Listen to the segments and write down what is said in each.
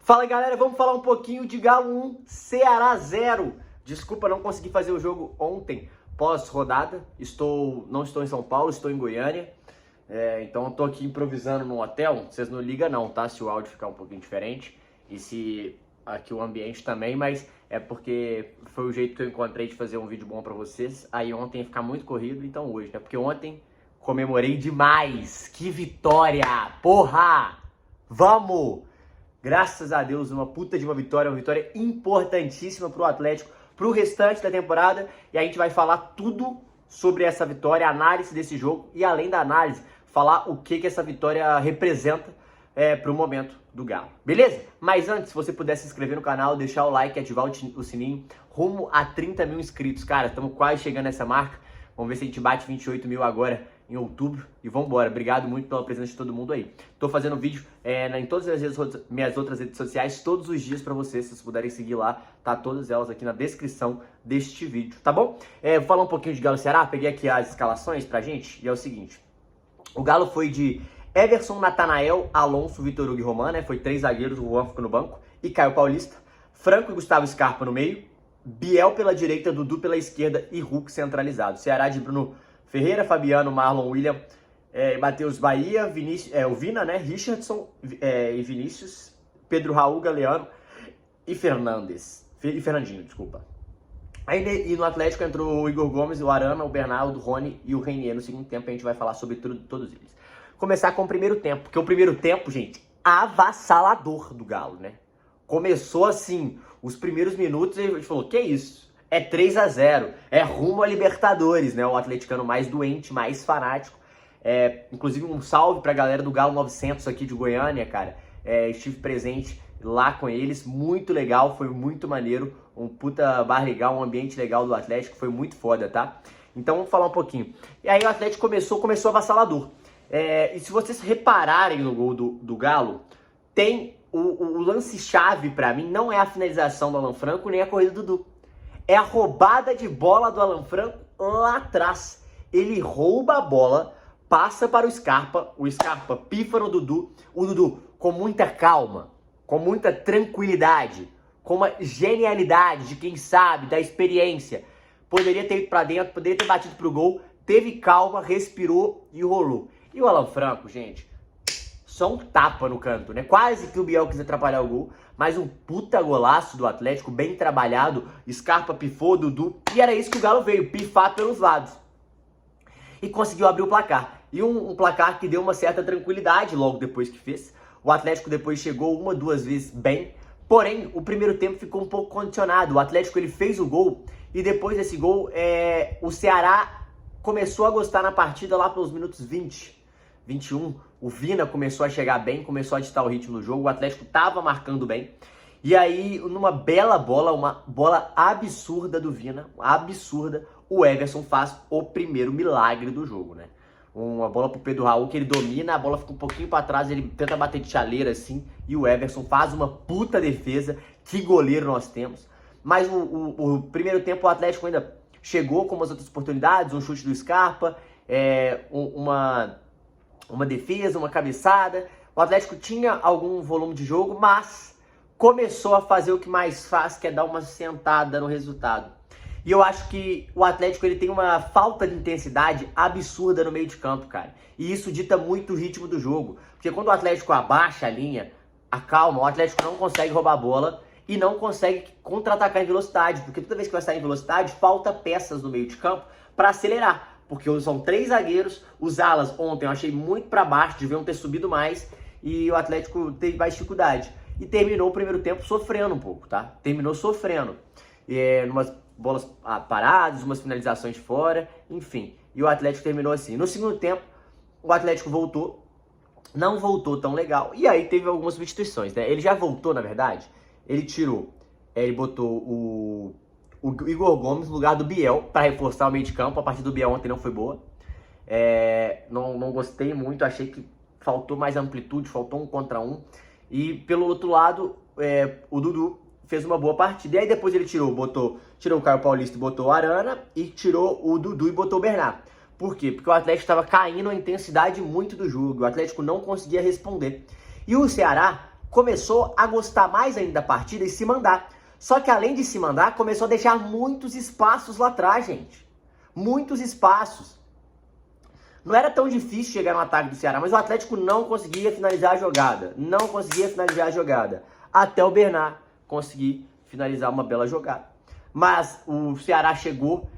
Fala galera, vamos falar um pouquinho de Galo 1, Ceará 0. Desculpa, não consegui fazer o jogo ontem, pós-rodada. Não estou em São Paulo, estou em Goiânia. Então eu tô aqui improvisando no hotel. Vocês não ligam não, tá? Se o áudio ficar um pouquinho diferente e se aqui o ambiente também, mas é porque foi o jeito que eu encontrei de fazer um vídeo bom pra vocês. Aí ontem ia ficar muito corrido, então hoje, né? Porque ontem comemorei demais. Que vitória! Porra! Vamos! Graças a Deus, uma puta de uma vitória importantíssima pro Atlético, pro restante da temporada. E a gente vai falar tudo sobre essa vitória, análise desse jogo e, além da análise, falar o que essa vitória representa pro momento do Galo. Beleza? Mas antes, se você puder se inscrever no canal, deixar o like, ativar o sininho, rumo a 30 mil inscritos. Cara, estamos quase chegando nessa marca. Vamos ver se a gente bate 28 mil agora em outubro e vambora. Obrigado muito pela presença de todo mundo aí. Tô fazendo vídeo em todas as minhas outras redes sociais todos os dias pra vocês. Se vocês puderem seguir lá, tá todas elas aqui na descrição deste vídeo, tá bom? Vou falar um pouquinho de Galo e Ceará. Peguei aqui as escalações pra gente e é o seguinte. O Galo foi de Everson, Natanael, Alonso, Vitor Hugo e Roman, né? Foi 3 zagueiros, o Juan ficou no banco, e Caio Paulista. Franco e Gustavo Scarpa no meio. Biel pela direita, Dudu pela esquerda e Hulk centralizado. Ceará de Bruno Ferreira, Fabiano, Marlon, William, Matheus Bahia, o Vina, né? Richardson e Vinícius, Pedro Raul, Galeano e Fernandinho, desculpa. Aí no Atlético entrou o Igor Gomes, o Arana, o Bernardo, o Rony e o Reinier. No segundo tempo a gente vai falar sobre todos eles. Começar com o primeiro tempo, porque o primeiro tempo, gente, avassalador do Galo, né? Começou assim, os primeiros minutos, a gente falou, que isso? É 3-0, é rumo a Libertadores, né? O atleticano mais doente, mais fanático. Inclusive um salve pra galera do Galo 900 aqui de Goiânia, cara. Estive presente lá com eles, muito legal, foi muito maneiro. Um puta bar legal, um ambiente legal do Atlético, foi muito foda, tá? Então vamos falar um pouquinho. E aí o Atlético começou avassalador. E se vocês repararem no gol do Galo, tem o lance-chave pra mim, não é a finalização do Alan Franco, nem a corrida do Dudu. É a roubada de bola do Alan Franco lá atrás. Ele rouba a bola, passa para o Scarpa pifa no Dudu. O Dudu, com muita calma, com muita tranquilidade, com uma genialidade de quem sabe, da experiência, poderia ter ido para dentro, poderia ter batido pro gol, teve calma, respirou e rolou. E o Alan Franco, gente, só um tapa no canto, né? Quase que o Biel quis atrapalhar o gol, mas um puta golaço do Atlético, bem trabalhado. Scarpa pifou, Dudu, e era isso que o Galo veio, pifar pelos lados. E conseguiu abrir o placar. E um placar que deu uma certa tranquilidade logo depois que fez. O Atlético depois chegou uma, duas vezes bem, porém o primeiro tempo ficou um pouco condicionado. O Atlético ele fez o gol e depois desse gol o Ceará começou a gostar na partida lá pelos minutos 20, 21. O Vina começou a chegar bem, começou a ditar o ritmo do jogo, o Atlético estava marcando bem. E aí, numa bela bola, uma bola absurda do Vina, absurda, o Everson faz o primeiro milagre do jogo, né? Uma bola pro Pedro Raul que ele domina, a bola fica um pouquinho para trás, ele tenta bater de chaleira assim, e o Everson faz uma puta defesa. Que goleiro nós temos. Mas o primeiro tempo o Atlético ainda chegou com umas outras oportunidades, um chute do Scarpa, uma defesa, uma cabeçada. O Atlético tinha algum volume de jogo, mas começou a fazer o que mais faz, que é dar uma sentada no resultado. E eu acho que o Atlético ele tem uma falta de intensidade absurda no meio de campo, cara. E isso dita muito o ritmo do jogo. Porque quando o Atlético abaixa a linha, acalma, o Atlético não consegue roubar a bola e não consegue contra-atacar em velocidade. Porque toda vez que vai sair em velocidade, falta peças no meio de campo para acelerar. Porque são 3 zagueiros, os alas ontem eu achei muito para baixo, deviam ter subido mais, e o Atlético teve mais dificuldade. E terminou o primeiro tempo sofrendo um pouco, tá? Terminou sofrendo. Numas bolas paradas, umas finalizações fora, enfim. E o Atlético terminou assim. No segundo tempo, o Atlético voltou, não voltou tão legal, e aí teve algumas substituições, né? Ele já voltou, na verdade, ele botou o Igor Gomes no lugar do Biel para reforçar o meio de campo. A partida do Biel ontem não foi boa. Não gostei muito, achei que faltou mais amplitude, faltou um contra um. E pelo outro lado, o Dudu fez uma boa partida. E aí depois ele tirou o Caio Paulista e botou o Arana, e tirou o Dudu e botou o Bernardo. Por quê? Porque o Atlético estava caindo a intensidade muito do jogo. O Atlético não conseguia responder. E o Ceará começou a gostar mais ainda da partida e se mandar. Só que além de se mandar, começou a deixar muitos espaços lá atrás, gente. Muitos espaços. Não era tão difícil chegar no ataque do Ceará, mas o Atlético não conseguia finalizar a jogada. Não conseguia finalizar a jogada. Até o Bernard conseguir finalizar uma bela jogada. Mas o Ceará chegou,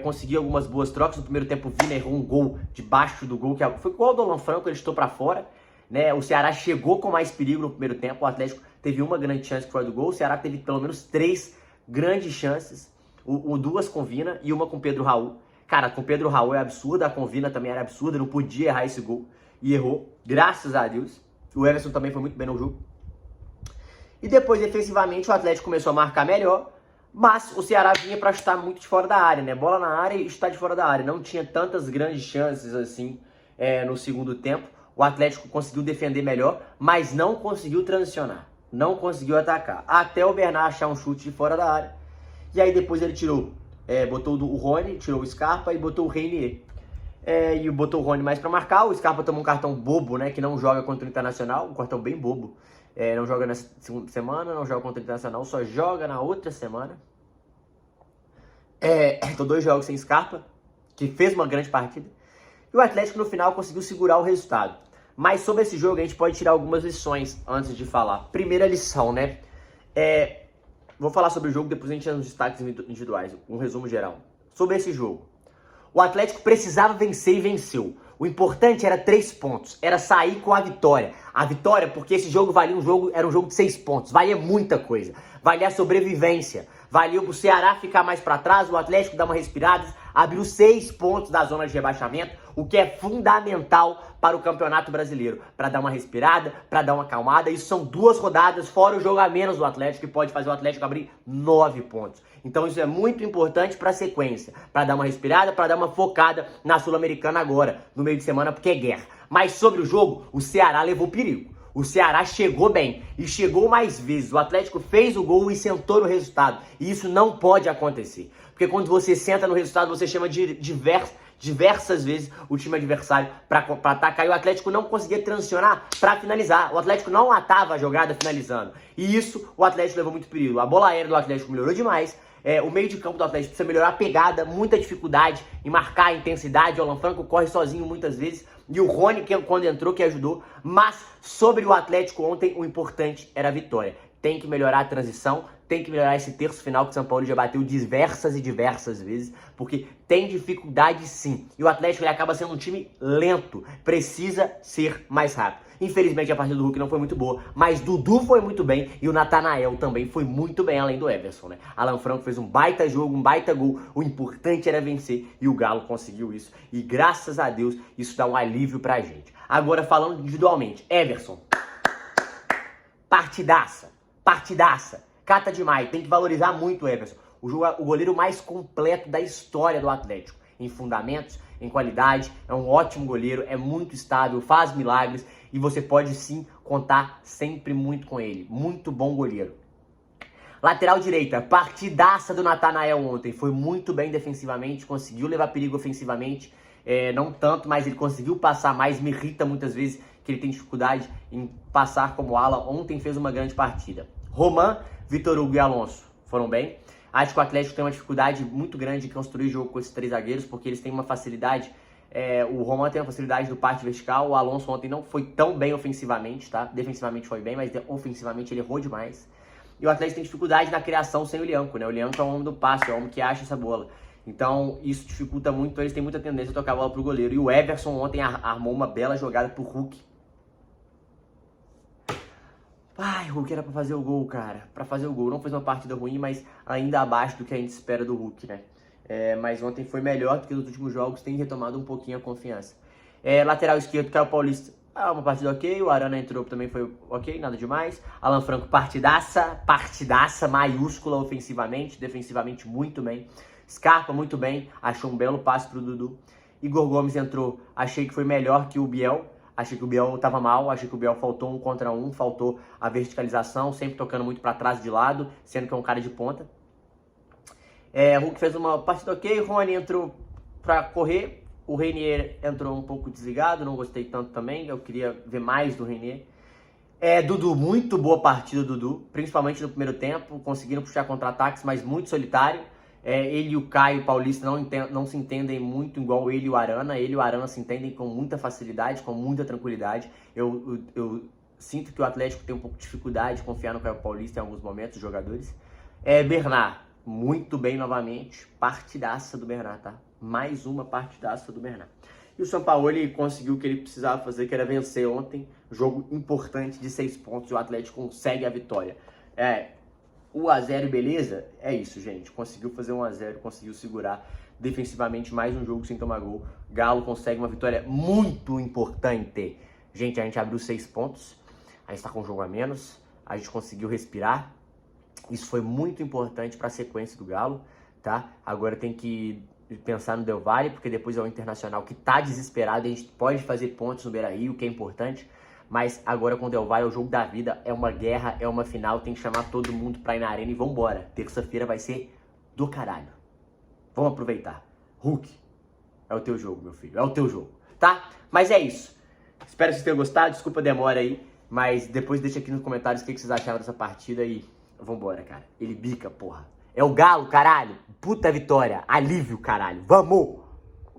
conseguiu algumas boas trocas. No primeiro tempo, o Vina errou um gol debaixo do gol, que foi igual o do Alan Franco, ele chutou pra fora. Né? O Ceará chegou com mais perigo no primeiro tempo. O Atlético teve uma grande chance que foi do gol. O Ceará teve pelo menos 3 grandes chances. Duas com Vina e uma com Pedro Raul. Cara, com Pedro Raul é absurda, a com Vina também era absurda, não podia errar esse gol. E errou, graças a Deus. O Everson também foi muito bem no jogo. E depois, defensivamente, o Atlético começou a marcar melhor. Mas o Ceará vinha para chutar muito de fora da área, né? Bola na área e chutar de fora da área. Não tinha tantas grandes chances assim no segundo tempo. O Atlético conseguiu defender melhor, mas não conseguiu transicionar. Não conseguiu atacar. Até o Bernard achar um chute de fora da área. E aí depois ele botou o Rony, tirou o Scarpa e botou o Reinier. E botou o Rony mais para marcar. O Scarpa tomou um cartão bobo, né? Que não joga contra o Internacional. Um cartão bem bobo. Não joga na segunda semana, não joga contra o Internacional, só joga na outra semana. Então 2 jogos sem Scarpa, que fez uma grande partida. E o Atlético no final conseguiu segurar o resultado. Mas sobre esse jogo a gente pode tirar algumas lições antes de falar. Primeira lição, né? Vou falar sobre o jogo, depois a gente entra nos destaques individuais, um resumo geral. Sobre esse jogo. O Atlético precisava vencer e venceu. O importante era 3 pontos, era sair com a vitória. A vitória, porque esse jogo era um jogo de 6 pontos, valia muita coisa. Valia a sobrevivência, valia o Ceará ficar mais para trás, o Atlético dar uma respirada, abriu 6 pontos da zona de rebaixamento, o que é fundamental para o Campeonato Brasileiro, para dar uma respirada, para dar uma acalmada. Isso são 2 rodadas, fora o jogo a menos do Atlético, que pode fazer o Atlético abrir 9 pontos. Então isso é muito importante para a sequência, para dar uma respirada, para dar uma focada na Sul-Americana agora, no meio de semana, porque é guerra. Mas sobre o jogo, o Ceará levou perigo. O Ceará chegou bem e chegou mais vezes. O Atlético fez o gol e sentou no resultado. E isso não pode acontecer. Porque quando você senta no resultado, você chama de diversas vezes o time adversário para atacar. E o Atlético não conseguia transicionar para finalizar. O Atlético não atava a jogada finalizando. E isso o Atlético levou muito perigo. A bola aérea do Atlético melhorou demais. O meio de campo do Atlético precisa melhorar a pegada, muita dificuldade em marcar a intensidade. O Alan Franco corre sozinho muitas vezes. E o Rony, quando entrou, que ajudou. Mas sobre o Atlético ontem, o importante era a vitória. Tem que melhorar a transição, tem que melhorar esse terço final que o São Paulo já bateu diversas e diversas vezes, porque tem dificuldade sim. E o Atlético ele acaba sendo um time lento, precisa ser mais rápido. Infelizmente a partida do Hulk não foi muito boa, mas Dudu foi muito bem e o Natanael também foi muito bem, além do Everson, né? Alan Franco fez um baita jogo, um baita gol, o importante era vencer e o Galo conseguiu isso. E graças a Deus isso dá um alívio pra gente. Agora falando individualmente, Everson, partidaça. Cata demais, tem que valorizar muito o Everson. O goleiro mais completo da história do Atlético. Em fundamentos, em qualidade, é um ótimo goleiro, é muito estável, faz milagres e você pode sim contar sempre muito com ele. Muito bom goleiro. Lateral direita, partidaça do Natanael ontem. Foi muito bem defensivamente, conseguiu levar perigo ofensivamente. Não tanto, mas ele conseguiu passar mais. Me irrita muitas vezes que ele tem dificuldade em passar como ala. Ontem fez uma grande partida. Roman, Vitor Hugo e Alonso foram bem. Acho que o Atlético tem uma dificuldade muito grande de construir jogo com esses 3 zagueiros, porque eles têm uma facilidade. O Roman tem uma facilidade do parte vertical. O Alonso ontem não foi tão bem ofensivamente, tá? Defensivamente foi bem, mas ofensivamente ele errou demais. E o Atlético tem dificuldade na criação sem o Lianco, né? O Lianco é o homem do passe, é o homem que acha essa bola. Então, isso dificulta muito, então eles têm muita tendência a tocar a bola pro goleiro. E o Everson ontem armou uma bela jogada pro Hulk. Ai, o Hulk era pra fazer o gol, cara. Pra fazer o gol. Não fez uma partida ruim, mas ainda abaixo do que a gente espera do Hulk, né? Mas ontem foi melhor do que nos últimos jogos, tem retomado um pouquinho a confiança. Lateral esquerdo, Caio Paulista. Uma partida ok, o Arana entrou também, foi ok, nada demais. Alan Franco, partidaça, maiúscula ofensivamente, defensivamente muito bem. Scarpa muito bem, achou um belo passe pro Dudu. Igor Gomes entrou, achei que foi melhor que o Biel. Achei que o Biel estava mal, achei que o Biel faltou 1 contra 1, faltou a verticalização, sempre tocando muito para trás de lado, sendo que é um cara de ponta. Hulk fez uma partida ok, o Rony entrou para correr, o Reinier entrou um pouco desligado, não gostei tanto também, eu queria ver mais do Reinier. Dudu, muito boa partida, Dudu, principalmente no primeiro tempo, conseguiram puxar contra-ataques, mas muito solitário. Ele e o Caio Paulista não se entendem muito igual ele e o Arana. Ele e o Arana se entendem com muita facilidade, com muita tranquilidade. Eu sinto que o Atlético tem um pouco de dificuldade de confiar no Caio Paulista em alguns momentos, os jogadores. Bernard, muito bem novamente, partidaça do Bernard, tá? Mais uma partidaça do Bernard. E o Sampaoli conseguiu o que ele precisava fazer, que era vencer ontem. Jogo importante de 6 pontos e o Atlético consegue a vitória. 1-0 beleza? É isso, gente. Conseguiu fazer 1-0, conseguiu segurar defensivamente mais um jogo sem tomar gol. Galo consegue uma vitória muito importante. Gente, a gente abriu 6 pontos. A gente tá com um jogo a menos. A gente conseguiu respirar. Isso foi muito importante para a sequência do Galo, tá? Agora tem que pensar no Del Valle, porque depois é o Internacional que tá desesperado. A gente pode fazer pontos no Beira-Rio, que é importante. Mas agora com o Del Valle é o jogo da vida, é uma guerra, é uma final, tem que chamar todo mundo pra ir na arena e vambora. Terça-feira vai ser do caralho. Vamos aproveitar. Hulk, é o teu jogo, meu filho, é o teu jogo, tá? Mas é isso. Espero que vocês tenham gostado, desculpa a demora aí, mas depois deixa aqui nos comentários o que vocês acharam dessa partida e vambora, cara. Ele bica, porra. É o Galo, caralho. Puta vitória. Alívio, caralho. Vamos!